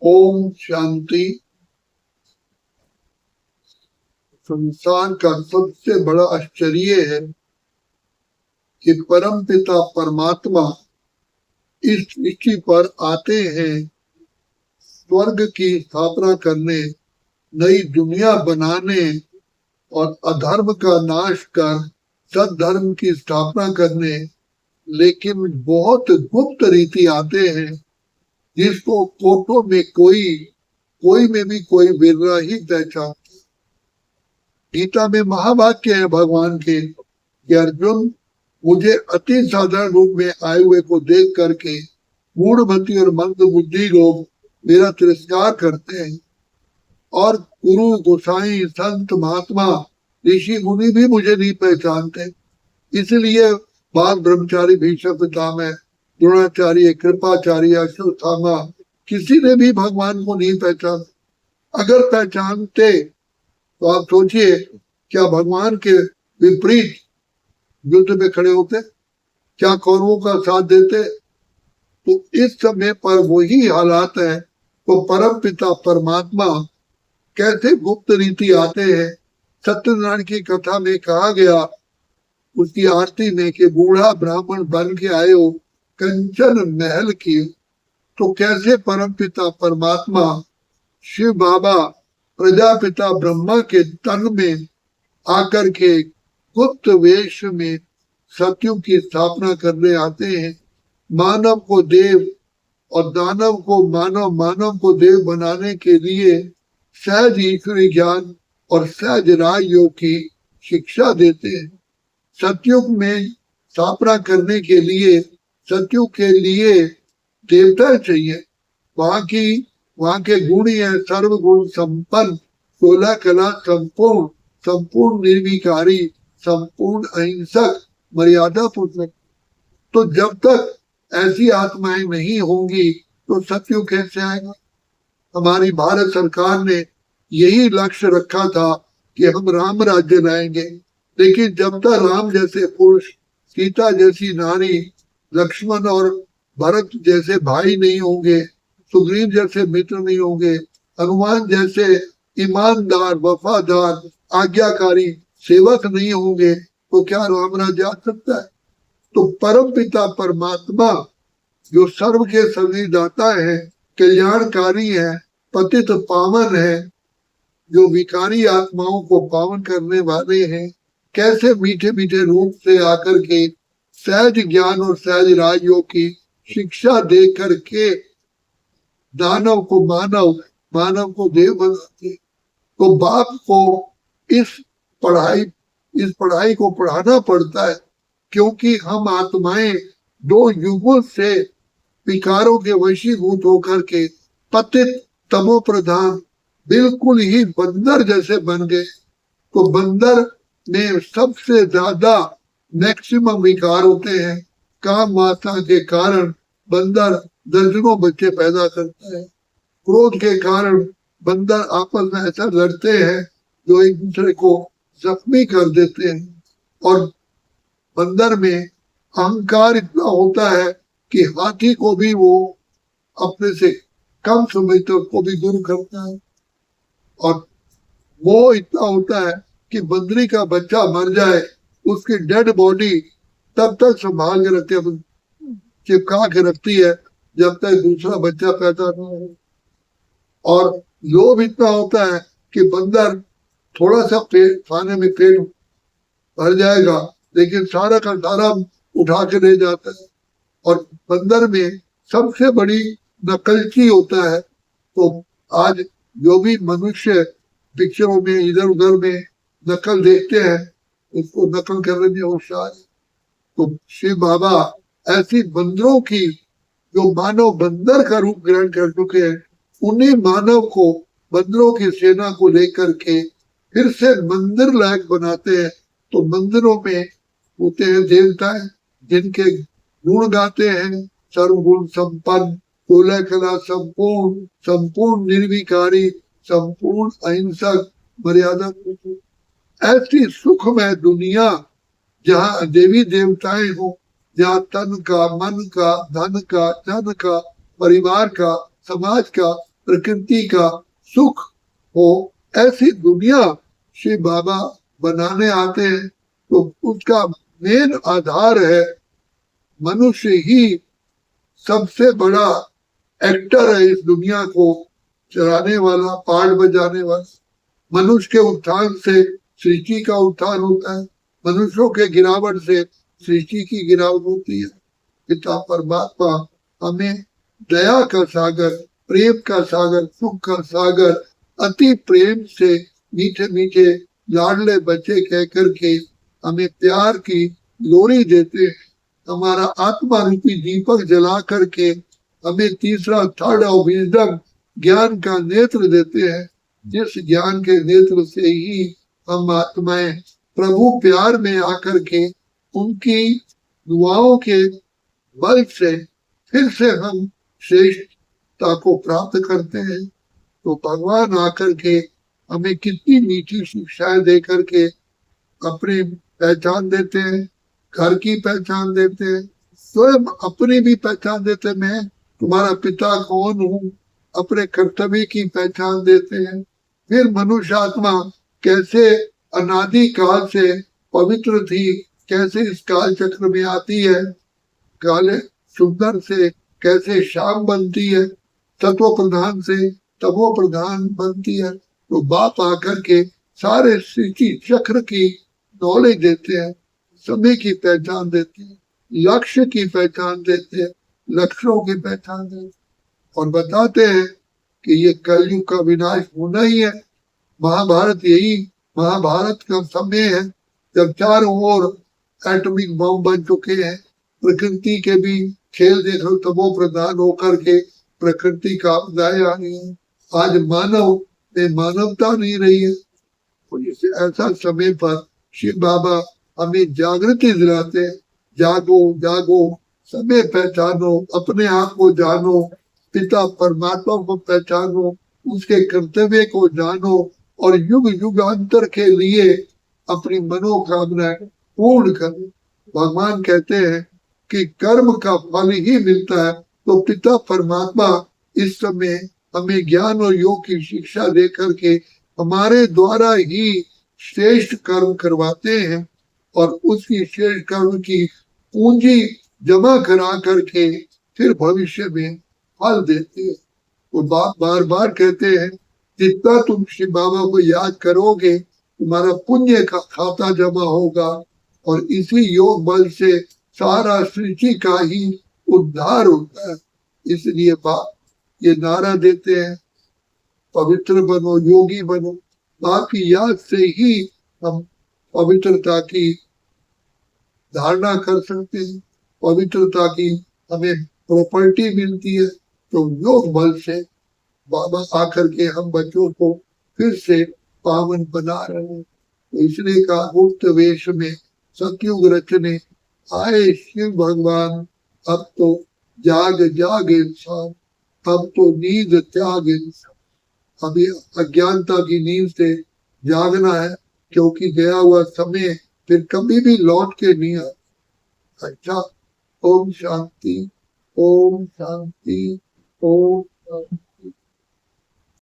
ओम शांति। संसार का सबसे बड़ा आश्चर्य है कि परम पिता परमात्मा इस सृष्टि पर आते हैं स्वर्ग की स्थापना करने, नई दुनिया बनाने और अधर्म का नाश कर सद्धर्म की स्थापना करने, लेकिन बहुत गुप्त रीति आते हैं जिसको कोटों में कोई में भी कोई विरला ही पहचान। गीता में महावाक्य है भगवान के कि अर्जुन, मुझे अति साधारण रूप में आए हुए को देख करके मूढ़मति और मंद बुद्धि लोग मेरा तिरस्कार करते हैं और गुरु गोसाई संत महात्मा ऋषि मुनि भी मुझे नहीं पहचानते। इसलिए बाल ब्रह्मचारी भीष्म पितामह, द्रोणाचार्य, कृपाचार्य, अश्वत्थामा किसी ने भी भगवान को नहीं पहचाना। अगर पहचानते तो आप सोचिए क्या भगवान के विपरीत युद्ध में खड़े होते, क्या कौरवों का साथ देते? तो इस समय पर वही हालात है। तो परम पिता परमात्मा कैसे गुप्त रीति आते हैं। सत्यनारायण की कथा में कहा गया उसकी आरती में कि बूढ़ा ब्राह्मण बन के आए हो कंचन महल की। तो कैसे परम पिता परमात्मा शिव बाबा प्रजापिता ब्रह्मा के तन में आकर के गुप्त वेश में सत्युग की स्थापना करने आते हैं। मानव को देव और दानव को मानव, मानव को देव बनाने के लिए सहज ईश्वरी ज्ञान और सहज राजयोग की शिक्षा देते हैं। सत्युग में स्थापना करने के लिए, सत्युग के लिए देवता चाहिए। वहां के गुण है सर्वगुण संपन्न, 16 कला संपूर्ण, संपूर्ण निर्विकारी, संपूर्ण अहिंसक, मर्यादा पुरुषोत्तम। तो जब तक ऐसी आत्माएं नहीं होंगी तो सत्युग कैसे आएगा? हमारी भारत सरकार ने यही लक्ष्य रखा था कि हम राम राज्य लाएंगे, लेकिन जब तक राम जैसे पुरुष, सीता जैसी नारी, लक्ष्मण और भरत जैसे भाई नहीं होंगे, सुग्रीव जैसे मित्र नहीं होंगे, हनुमान जैसे ईमानदार, वफादार, आज्ञाकारी सेवक नहीं होंगे, तो क्या राम राज्य आ सकता है? तो परम पिता परमात्मा जो सर्व के सभी दाता है, कल्याणकारी है, पतित पावन है, जो विकारी आत्माओं को पावन करने वाले हैं, कैसे मीठे मीठे रूप से आकर के सहज ज्ञान और सहज राजयोग की शिक्षा दे करके दानव को मानव, मानव को देव बनाते। तो बाप को इस पढ़ाई को पढ़ाना पड़ता है, क्योंकि हम आत्माएं 2 युगों से विकारों के वशीभूत होकर के पतित तमो प्रधान बिल्कुल ही बंदर जैसे बन गए। तो बंदर में सबसे ज्यादा मैक्सिमम विकार होते हैं। काम वासना के कारण बंदर दर्जनों बच्चे पैदा करता है। क्रोध के कारण बंदर आपस में ऐसा लड़ते हैं जो एक दूसरे को जख्मी कर देते हैं। और बंदर में अहंकार इतना होता है कि हाथी को भी वो अपने से कम समझते उसको भी दूर करता है। और वो इतना होता है कि बंदरी का बच्चा मर जाए, उसकी डेड बॉडी तब तक संभाल के रखती है, चिपका के रखती है जब तक दूसरा बच्चा पैदा न हो। और लोभ इतना होता है कि बंदर थोड़ा सा पेट खाने में पेट भर जाएगा, लेकिन सारा का सारा उठा के ले जाता है। और बंदर में सबसे बड़ी नकलची होता है। तो आज जो भी मनुष्य पिक्चरों में इधर उधर में नकल देखते हैं, उसको नकल करने में होशियार है। तो शिव बाबा ऐसी बंदरों की जो मानव बंदर का रूप ग्रहण कर चुके हैं, उन्हीं मानव को, बंदरों की सेना को लेकर के फिर से मंदिर लायक बनाते हैं। तो मंदिरों में होते हैं देवताएं जिनके गुण गाते हैं सर्वगुण संपन्न, 16 कला संपूर्ण, संपूर्ण निर्विकारी, संपूर्ण अहिंसक, मर्यादा। ऐसी सुखमय दुनिया जहाँ देवी देवताएं हो, जहाँ तन का, मन का, धन का, जन का, परिवार का, समाज का प्रकृति का सुख हो, ऐसी दुनिया श्री बाबा बनाने आते हैं। तो उसका मेन आधार है मनुष्य ही सबसे बड़ा एक्टर है, इस दुनिया को चलाने वाला, पार्ट बजाने वाला। मनुष्य के उत्थान से सृष्टि का उत्थान होता है, मनुष्यों के गिरावट से सृष्टि की गिरावट होती है। पिता परमात्मा हमें दया का सागर, प्रेम का सागर, सुख का सागर अति प्रेम से मीठे मीठे लाडले बच्चे कह करके हमें प्यार की लोरी देते हैं। हमारा आत्मा रूपी दीपक जला करके हमें तीसरा थर्ड ऑफ विजडम ज्ञान का नेत्र देते हैं, जिस ज्ञान के नेत्र से ही हम आत्माएं प्रभु प्यार में आकर के उनकी दुआओं के बल से फिर से हम श्रेष्ठता को प्राप्त करते हैं। तो भगवान आकर के हमें कितनी मीठी शिक्षाएं दे करके अपनी पहचान देते हैं, घर की पहचान देते हैं, स्वयं अपनी भी पहचान देते, मैं तुम्हारा पिता कौन हूँ, अपने कर्तव्य की पहचान देते हैं। फिर मनुष्य आत्मा कैसे अनादि काल से पवित्र थी, कैसे इस काल चक्र में आती है, काले सुंदर से कैसे शाम बनती है, तत्व प्रधान से तमो प्रधान बनती है। तो बाप आकर के सारे सृष्टि चक्र की नॉलेज देते हैं, समय की पहचान देते हैं, लक्ष्य की पहचान देते हैं, लक्ष्यों की पहचान देते हैं, और बताते हैं कि ये कलयुग का विनाश होना ही है। महाभारत महाभारत का समय है जब चारों ओर एटॉमिक बम बन चुके हैं, प्रकृति के भी खेल देख लो, तमो प्रधान होकर के प्रकृति का आपदाएं आ रही है। आज मानव में मानवता नहीं रही है। तो इस ऐसा समय पर शिव बाबा हमें जागृति दिलाते हैं, जागो जागो, समय पहचानो, अपने आप को जानो, पिता परमात्मा को पहचानो, उसके कर्तव्य को जानो और युग युगांतर के लिए अपनी मनोकामना पूर्ण करो। भगवान कहते हैं कि कर्म का फल ही मिलता है। तो पिता परमात्मा इस समय हमें ज्ञान और योग की शिक्षा दे करके हमारे द्वारा ही श्रेष्ठ कर्म करवाते हैं और उसकी श्रेष्ठ कर्म की पूंजी जमा करा करके फिर भविष्य में फल देते हैं। तो बाप बार बार कहते हैं जितना तुम शिव बाबा को याद करोगे तुम्हारा पुण्य का खाता जमा होगा और इसी योग बल से सारा सृष्टि का ही उद्धार होता है। इसलिए बाप ये नारा देते हैं पवित्र बनो, योगी बनो। बाप की याद से ही हम पवित्रता की धारणा कर सकते हैं, पवित्रता की हमें प्रॉपर्टी मिलती है। तो योग बल से बाबा आकर के हम बच्चों को फिर से पावन बना रहे हैं। तो इसलिए कहा गुप्त वेश में सतयुग रचने आए शिव भगवान, अब तो जाग जाग इंसान, अब तो नींद त्याग इंसान। अभी अज्ञानता की नींद से जागना है, क्योंकि गया हुआ समय फिर कभी भी लौट के नहीं आता। अच्छा, ओम शांति, ओम शांति, ओम शांति।